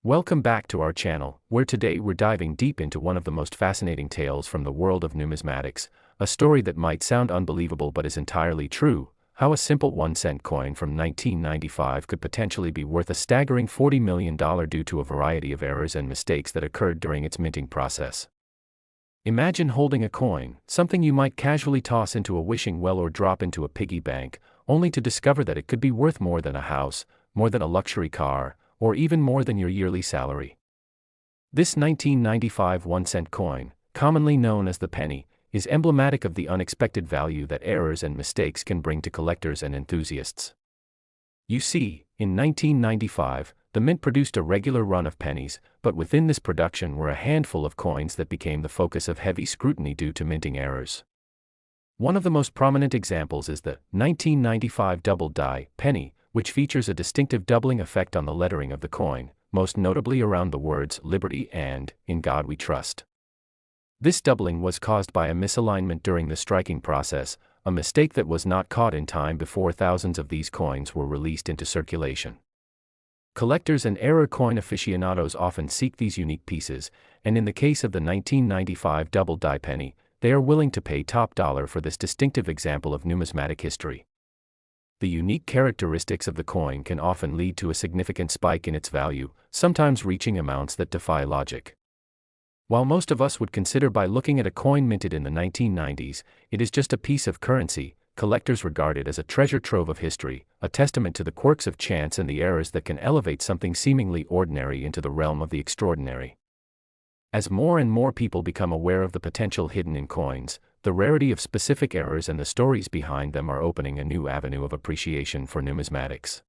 Welcome back to our channel, where today we're diving deep into one of the most fascinating tales from the world of numismatics, a story that might sound unbelievable but is entirely true: how a simple 1-cent coin from 1995 could potentially be worth a staggering $40 million due to a variety of errors and mistakes that occurred during its minting process. Imagine holding a coin, something you might casually toss into a wishing well or drop into a piggy bank, only to discover that it could be worth more than a house, more than a luxury car, or even more than your yearly salary. This 1995 1-cent coin, commonly known as the penny, is emblematic of the unexpected value that errors and mistakes can bring to collectors and enthusiasts. You see, in 1995, the mint produced a regular run of pennies, but within this production were a handful of coins that became the focus of heavy scrutiny due to minting errors. One of the most prominent examples is the 1995 double-die penny, which features a distinctive doubling effect on the lettering of the coin, most notably around the words "Liberty" and "In God We Trust." This doubling was caused by a misalignment during the striking process, a mistake that was not caught in time before thousands of these coins were released into circulation. Collectors and error coin aficionados often seek these unique pieces, and in the case of the 1995 double-die penny, they are willing to pay top dollar for this distinctive example of numismatic history. The unique characteristics of the coin can often lead to a significant spike in its value, sometimes reaching amounts that defy logic. While most of us would consider by looking at a coin minted in the 1990s, it is just a piece of currency, collectors regard it as a treasure trove of history, a testament to the quirks of chance and the errors that can elevate something seemingly ordinary into the realm of the extraordinary. As more and more people become aware of the potential hidden in coins, the rarity of specific errors and the stories behind them are opening a new avenue of appreciation for numismatics.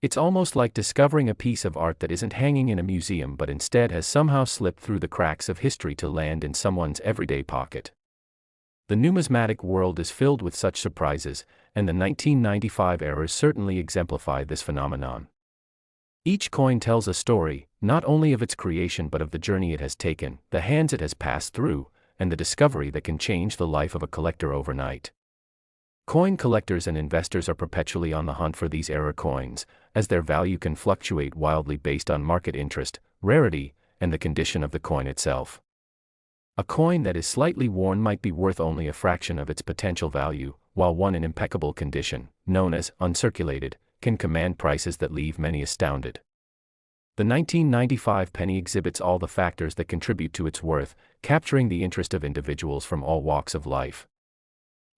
It's almost like discovering a piece of art that isn't hanging in a museum but instead has somehow slipped through the cracks of history to land in someone's everyday pocket. The numismatic world is filled with such surprises, and the 1995 errors certainly exemplify this phenomenon. Each coin tells a story, not only of its creation but of the journey it has taken, the hands it has passed through, and the discovery that can change the life of a collector overnight. Coin collectors and investors are perpetually on the hunt for these error coins, as their value can fluctuate wildly based on market interest, rarity, and the condition of the coin itself. A coin that is slightly worn might be worth only a fraction of its potential value, while one in impeccable condition, known as uncirculated, can command prices that leave many astounded. The 1995 penny exhibits all the factors that contribute to its worth, capturing the interest of individuals from all walks of life.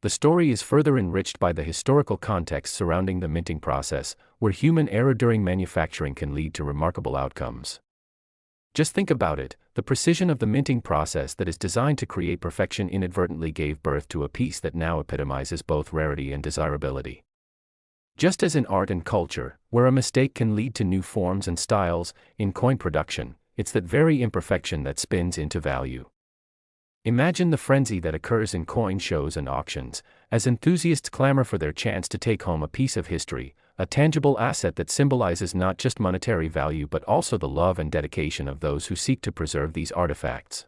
The story is further enriched by the historical context surrounding the minting process, where human error during manufacturing can lead to remarkable outcomes. Just think about it: the precision of the minting process that is designed to create perfection inadvertently gave birth to a piece that now epitomizes both rarity and desirability. Just as in art and culture, where a mistake can lead to new forms and styles, in coin production, it's that very imperfection that spins into value. Imagine the frenzy that occurs in coin shows and auctions, as enthusiasts clamor for their chance to take home a piece of history, a tangible asset that symbolizes not just monetary value but also the love and dedication of those who seek to preserve these artifacts.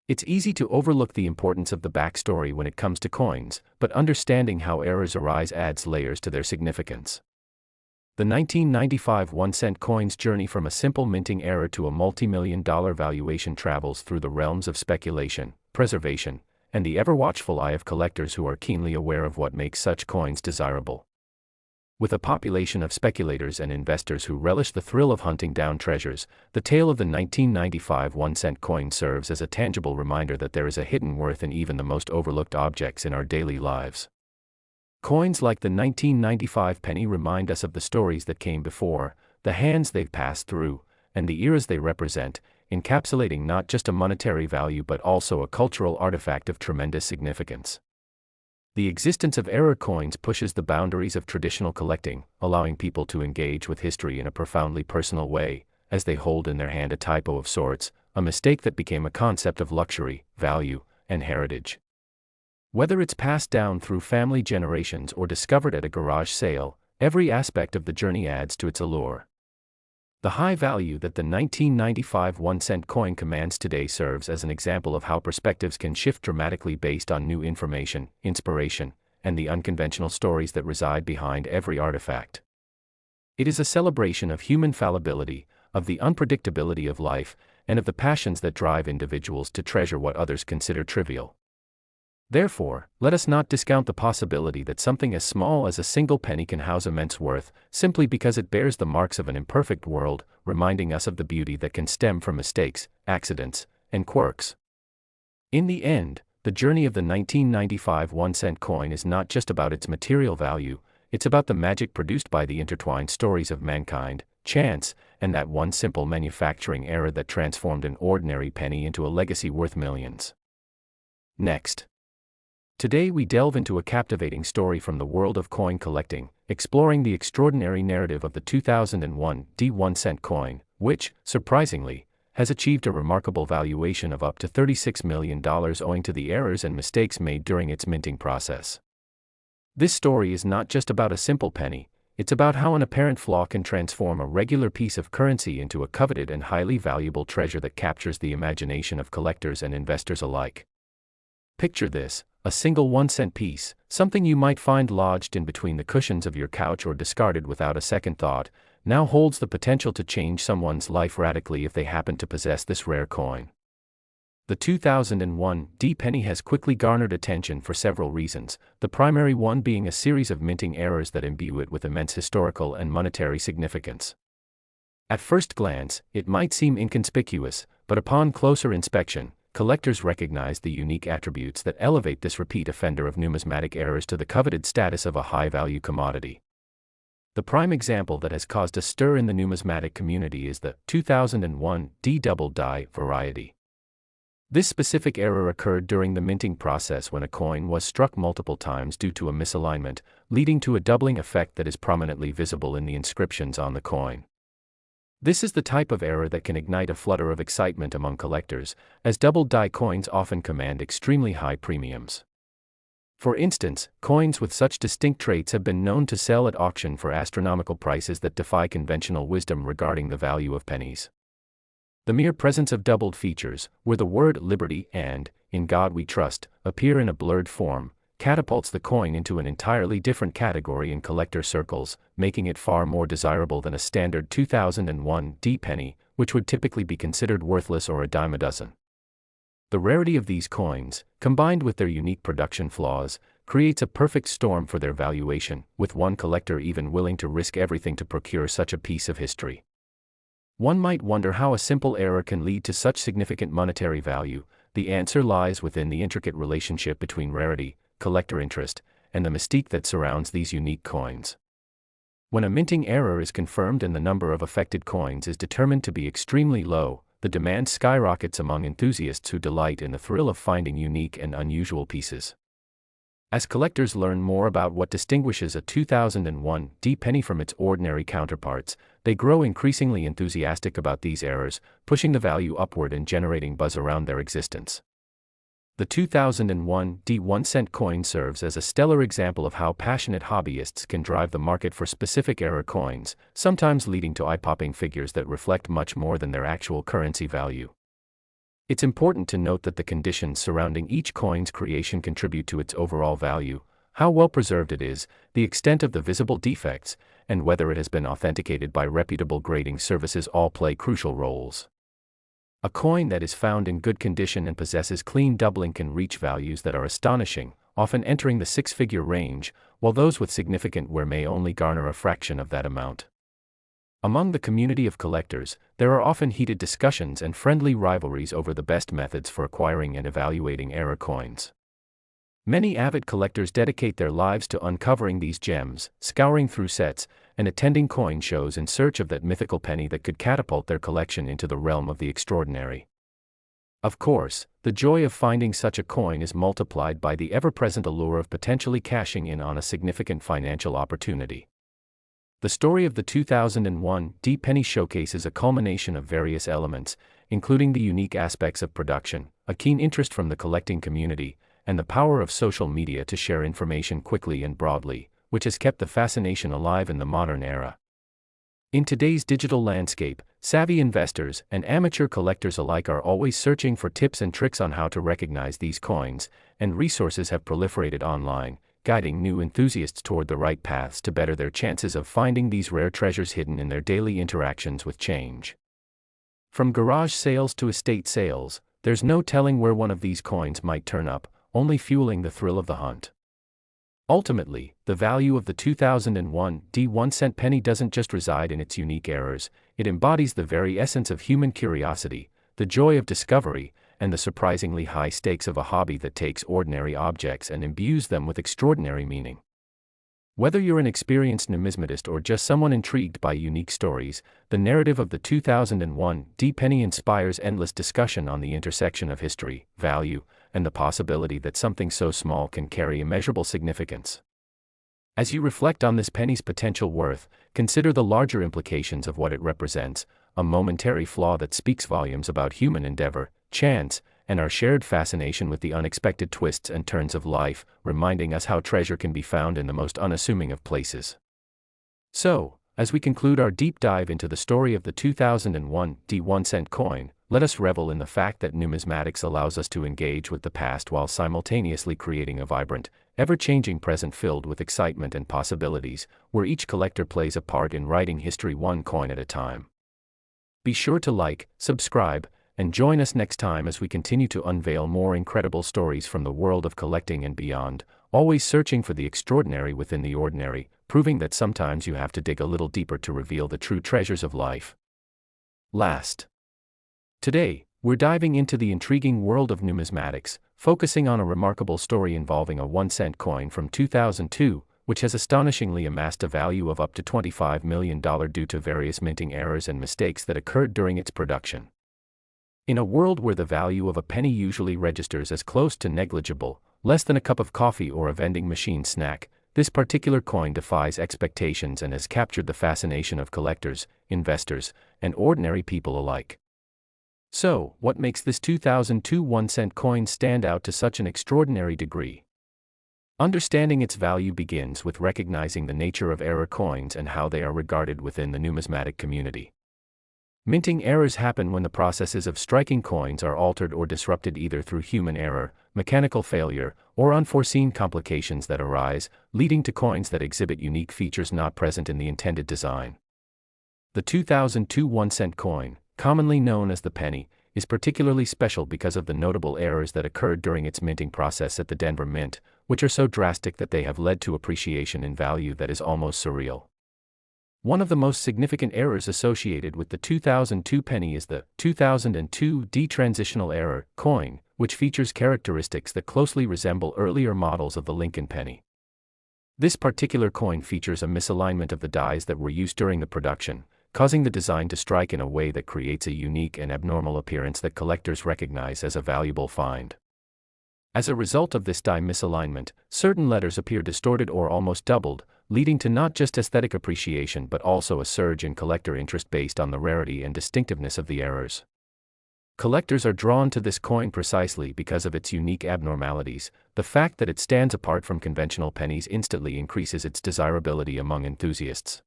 It's easy to overlook the importance of the backstory when it comes to coins, but understanding how errors arise adds layers to their significance. The 1995 1-cent coin's journey from a simple minting error to a multi-million-dollar valuation travels through the realms of speculation, preservation, and the ever-watchful eye of collectors who are keenly aware of what makes such coins desirable. With a population of speculators and investors who relish the thrill of hunting down treasures, the tale of the 1995 1-cent coin serves as a tangible reminder that there is a hidden worth in even the most overlooked objects in our daily lives. Coins like the 1995 penny remind us of the stories that came before, the hands they've passed through, and the eras they represent, encapsulating not just a monetary value but also a cultural artifact of tremendous significance. The existence of error coins pushes the boundaries of traditional collecting, allowing people to engage with history in a profoundly personal way, as they hold in their hand a typo of sorts, a mistake that became a concept of luxury, value, and heritage. Whether it's passed down through family generations or discovered at a garage sale, every aspect of the journey adds to its allure. The high value that the 1995 1-cent coin commands today serves as an example of how perspectives can shift dramatically based on new information, inspiration, and the unconventional stories that reside behind every artifact. It is a celebration of human fallibility, of the unpredictability of life, and of the passions that drive individuals to treasure what others consider trivial. Therefore, let us not discount the possibility that something as small as a single penny can house immense worth, simply because it bears the marks of an imperfect world, reminding us of the beauty that can stem from mistakes, accidents, and quirks. In the end, the journey of the 1995 1-cent coin is not just about its material value, it's about the magic produced by the intertwined stories of mankind, chance, and that one simple manufacturing error that transformed an ordinary penny into a legacy worth millions. Next. Today we delve into a captivating story from the world of coin collecting, exploring the extraordinary narrative of the 2001 1-cent coin, which, surprisingly, has achieved a remarkable valuation of up to $36 million owing to the errors and mistakes made during its minting process. This story is not just about a simple penny, it's about how an apparent flaw can transform a regular piece of currency into a coveted and highly valuable treasure that captures the imagination of collectors and investors alike. Picture this: a single 1-cent piece, something you might find lodged in between the cushions of your couch or discarded without a second thought, now holds the potential to change someone's life radically if they happen to possess this rare coin. The 2001 penny has quickly garnered attention for several reasons, the primary one being a series of minting errors that imbue it with immense historical and monetary significance. At first glance, it might seem inconspicuous, but upon closer inspection, collectors recognize the unique attributes that elevate this repeat offender of numismatic errors to the coveted status of a high-value commodity. The prime example that has caused a stir in the numismatic community is the 2001 double die variety. This specific error occurred during the minting process when a coin was struck multiple times due to a misalignment, leading to a doubling effect that is prominently visible in the inscriptions on the coin. This is the type of error that can ignite a flutter of excitement among collectors, as double-die coins often command extremely high premiums. For instance, coins with such distinct traits have been known to sell at auction for astronomical prices that defy conventional wisdom regarding the value of pennies. The mere presence of doubled features, where the word liberty and in God we trust appear in a blurred form, catapults the coin into an entirely different category in collector circles, making it far more desirable than a standard 2001 penny, which would typically be considered worthless or a dime a dozen. The rarity of these coins, combined with their unique production flaws, creates a perfect storm for their valuation, with one collector even willing to risk everything to procure such a piece of history. One might wonder how a simple error can lead to such significant monetary value. The answer lies within the intricate relationship between rarity, collector interest, and the mystique that surrounds these unique coins. When a minting error is confirmed and the number of affected coins is determined to be extremely low, the demand skyrockets among enthusiasts who delight in the thrill of finding unique and unusual pieces. As collectors learn more about what distinguishes a 2001 penny from its ordinary counterparts, they grow increasingly enthusiastic about these errors, pushing the value upward and generating buzz around their existence. The 2001 1-cent coin serves as a stellar example of how passionate hobbyists can drive the market for specific error coins, sometimes leading to eye-popping figures that reflect much more than their actual currency value. It's important to note that the conditions surrounding each coin's creation contribute to its overall value: how well preserved it is, the extent of the visible defects, and whether it has been authenticated by reputable grading services all play crucial roles. A coin that is found in good condition and possesses clean doubling can reach values that are astonishing, often entering the six-figure range, while those with significant wear may only garner a fraction of that amount. Among the community of collectors, there are often heated discussions and friendly rivalries over the best methods for acquiring and evaluating error coins. Many avid collectors dedicate their lives to uncovering these gems, scouring through sets, and attending coin shows in search of that mythical penny that could catapult their collection into the realm of the extraordinary. Of course, the joy of finding such a coin is multiplied by the ever-present allure of potentially cashing in on a significant financial opportunity. The story of the 2001 penny showcases a culmination of various elements, including the unique aspects of production, a keen interest from the collecting community, and the power of social media to share information quickly and broadly, which has kept the fascination alive in the modern era. In today's digital landscape, savvy investors and amateur collectors alike are always searching for tips and tricks on how to recognize these coins, and resources have proliferated online, guiding new enthusiasts toward the right paths to better their chances of finding these rare treasures hidden in their daily interactions with change. From garage sales to estate sales, there's no telling where one of these coins might turn up, only fueling the thrill of the hunt. Ultimately, the value of the 2001 1-cent penny doesn't just reside in its unique errors, it embodies the very essence of human curiosity, the joy of discovery, and the surprisingly high stakes of a hobby that takes ordinary objects and imbues them with extraordinary meaning. Whether you're an experienced numismatist or just someone intrigued by unique stories, the narrative of the 2001 penny inspires endless discussion on the intersection of history, value, and the possibility that something so small can carry immeasurable significance. As you reflect on this penny's potential worth, consider the larger implications of what it represents, a momentary flaw that speaks volumes about human endeavor, chance, and our shared fascination with the unexpected twists and turns of life, reminding us how treasure can be found in the most unassuming of places. So, as we conclude our deep dive into the story of the 2001 1-cent coin, let us revel in the fact that numismatics allows us to engage with the past while simultaneously creating a vibrant, ever-changing present filled with excitement and possibilities, where each collector plays a part in writing history one coin at a time. Be sure to like, subscribe, and join us next time as we continue to unveil more incredible stories from the world of collecting and beyond, always searching for the extraordinary within the ordinary, proving that sometimes you have to dig a little deeper to reveal the true treasures of life. Today, we're diving into the intriguing world of numismatics, focusing on a remarkable story involving a 1-cent coin from 2002, which has astonishingly amassed a value of up to $25 million due to various minting errors and mistakes that occurred during its production. In a world where the value of a penny usually registers as close to negligible, less than a cup of coffee or a vending machine snack, this particular coin defies expectations and has captured the fascination of collectors, investors, and ordinary people alike. So, what makes this 2002 1-cent coin stand out to such an extraordinary degree? Understanding its value begins with recognizing the nature of error coins and how they are regarded within the numismatic community. Minting errors happen when the processes of striking coins are altered or disrupted either through human error, mechanical failure, or unforeseen complications that arise, leading to coins that exhibit unique features not present in the intended design. The 2002 1-cent coin, commonly known as the penny, is particularly special because of the notable errors that occurred during its minting process at the Denver Mint, which are so drastic that they have led to appreciation in value that is almost surreal. One of the most significant errors associated with the 2002 penny is the 2002 transitional error coin, which features characteristics that closely resemble earlier models of the Lincoln penny. This particular coin features a misalignment of the dies that were used during the production, causing the design to strike in a way that creates a unique and abnormal appearance that collectors recognize as a valuable find. As a result of this die misalignment, certain letters appear distorted or almost doubled, leading to not just aesthetic appreciation but also a surge in collector interest based on the rarity and distinctiveness of the errors. Collectors are drawn to this coin precisely because of its unique abnormalities. The fact that it stands apart from conventional pennies instantly increases its desirability among enthusiasts.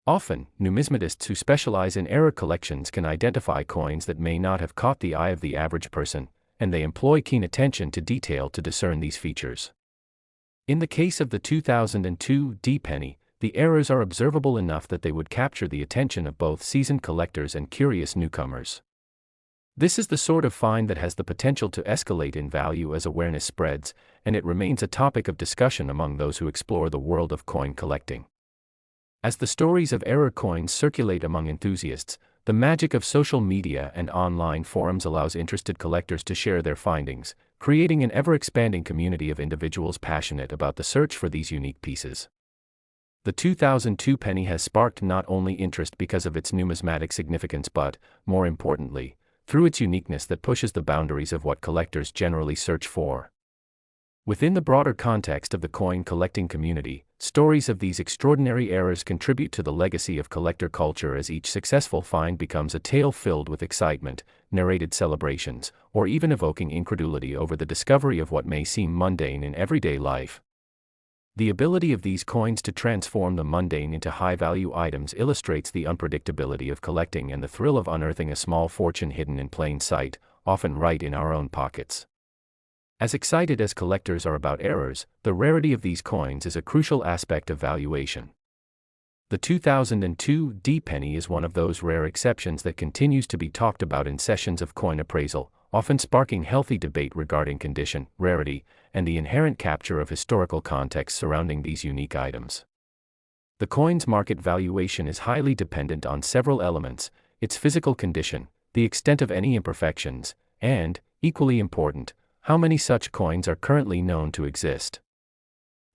Often, numismatists who specialize in error collections can identify coins that may not have caught the eye of the average person, and they employ keen attention to detail to discern these features. In the case of the 2002 penny, the errors are observable enough that they would capture the attention of both seasoned collectors and curious newcomers. This is the sort of find that has the potential to escalate in value as awareness spreads, and it remains a topic of discussion among those who explore the world of coin collecting. As the stories of error coins circulate among enthusiasts, the magic of social media and online forums allows interested collectors to share their findings, creating an ever-expanding community of individuals passionate about the search for these unique pieces. The 2002 penny has sparked not only interest because of its numismatic significance but, more importantly, through its uniqueness that pushes the boundaries of what collectors generally search for. Within the broader context of the coin collecting community, stories of these extraordinary errors contribute to the legacy of collector culture as each successful find becomes a tale filled with excitement, narrated celebrations, or even evoking incredulity over the discovery of what may seem mundane in everyday life. The ability of these coins to transform the mundane into high-value items illustrates the unpredictability of collecting and the thrill of unearthing a small fortune hidden in plain sight, often right in our own pockets. As excited as collectors are about errors, the rarity of these coins is a crucial aspect of valuation. The 2002 D penny is one of those rare exceptions that continues to be talked about in sessions of coin appraisal, often sparking healthy debate regarding condition, rarity, and the inherent capture of historical context surrounding these unique items. The coin's market valuation is highly dependent on several elements: its physical condition, the extent of any imperfections, and, equally important, how many such coins are currently known to exist.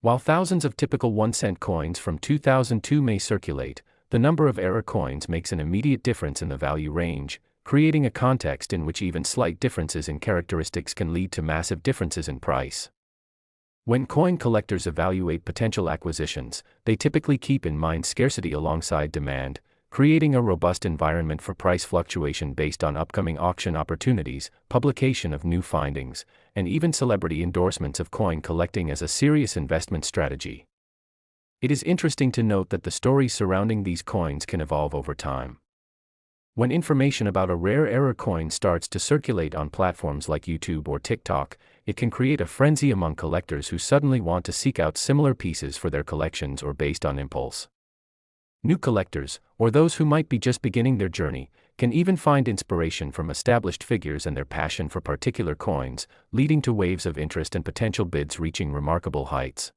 While thousands of typical 1-cent coins from 2002 may circulate, the number of error coins makes an immediate difference in the value range, creating a context in which even slight differences in characteristics can lead to massive differences in price. When coin collectors evaluate potential acquisitions, they typically keep in mind scarcity alongside demand, creating a robust environment for price fluctuation based on upcoming auction opportunities, publication of new findings, and even celebrity endorsements of coin collecting as a serious investment strategy. It is interesting to note that the stories surrounding these coins can evolve over time. When information about a rare error coin starts to circulate on platforms like YouTube or TikTok, it can create a frenzy among collectors who suddenly want to seek out similar pieces for their collections or based on impulse. New collectors, or those who might be just beginning their journey, can even find inspiration from established figures and their passion for particular coins, leading to waves of interest and potential bids reaching remarkable heights.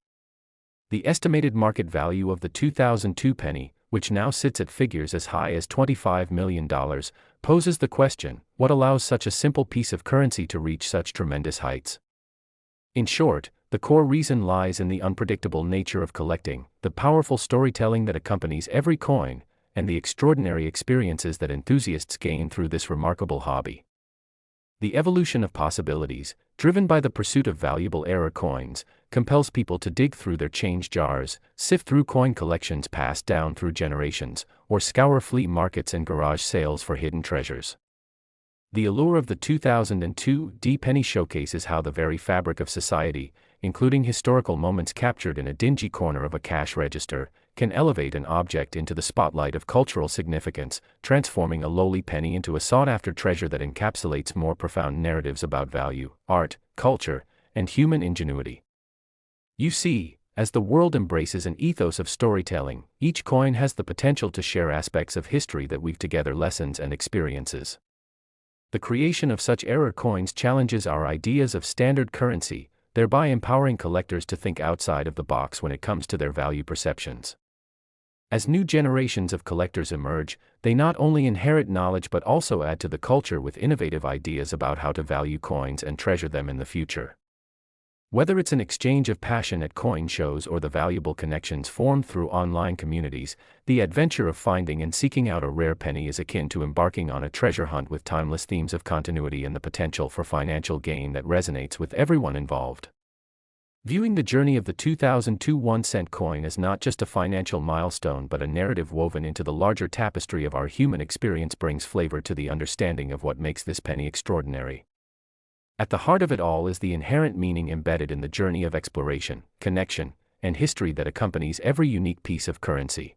The estimated market value of the 2002 penny, which now sits at figures as high as $25 million, poses the question: what allows such a simple piece of currency to reach such tremendous heights? In short, the core reason lies in the unpredictable nature of collecting, the powerful storytelling that accompanies every coin, and the extraordinary experiences that enthusiasts gain through this remarkable hobby. The evolution of possibilities, driven by the pursuit of valuable error coins, compels people to dig through their change jars, sift through coin collections passed down through generations, or scour flea markets and garage sales for hidden treasures. The allure of the 2002 D penny showcases how the very fabric of society, including historical moments captured in a dingy corner of a cash register, can elevate an object into the spotlight of cultural significance, transforming a lowly penny into a sought-after treasure that encapsulates more profound narratives about value, art, culture, and human ingenuity. You see, as the world embraces an ethos of storytelling, each coin has the potential to share aspects of history that weave together lessons and experiences. The creation of such error coins challenges our ideas of standard currency, thereby empowering collectors to think outside of the box when it comes to their value perceptions. As new generations of collectors emerge, they not only inherit knowledge but also add to the culture with innovative ideas about how to value coins and treasure them in the future. Whether it's an exchange of passion at coin shows or the valuable connections formed through online communities, the adventure of finding and seeking out a rare penny is akin to embarking on a treasure hunt with timeless themes of continuity and the potential for financial gain that resonates with everyone involved. Viewing the journey of the 2002 1-cent coin as not just a financial milestone but a narrative woven into the larger tapestry of our human experience brings flavor to the understanding of what makes this penny extraordinary. At the heart of it all is the inherent meaning embedded in the journey of exploration, connection, and history that accompanies every unique piece of currency.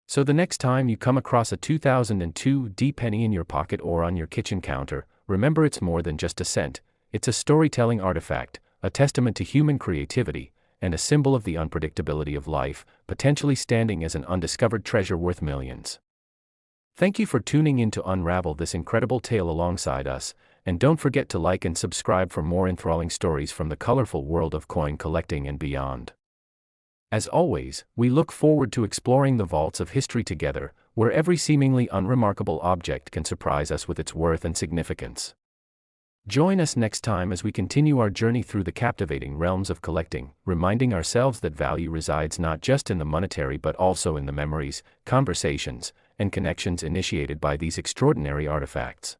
So the next time you come across a 2002 D penny in your pocket or on your kitchen counter, remember it's more than just a cent. It's a storytelling artifact, a testament to human creativity, and a symbol of the unpredictability of life, potentially standing as an undiscovered treasure worth millions. Thank you for tuning in to unravel this incredible tale alongside us, and don't forget to like and subscribe for more enthralling stories from the colorful world of coin collecting and beyond. As always, we look forward to exploring the vaults of history together, where every seemingly unremarkable object can surprise us with its worth and significance. Join us next time as we continue our journey through the captivating realms of collecting, reminding ourselves that value resides not just in the monetary but also in the memories, conversations, and connections initiated by these extraordinary artifacts.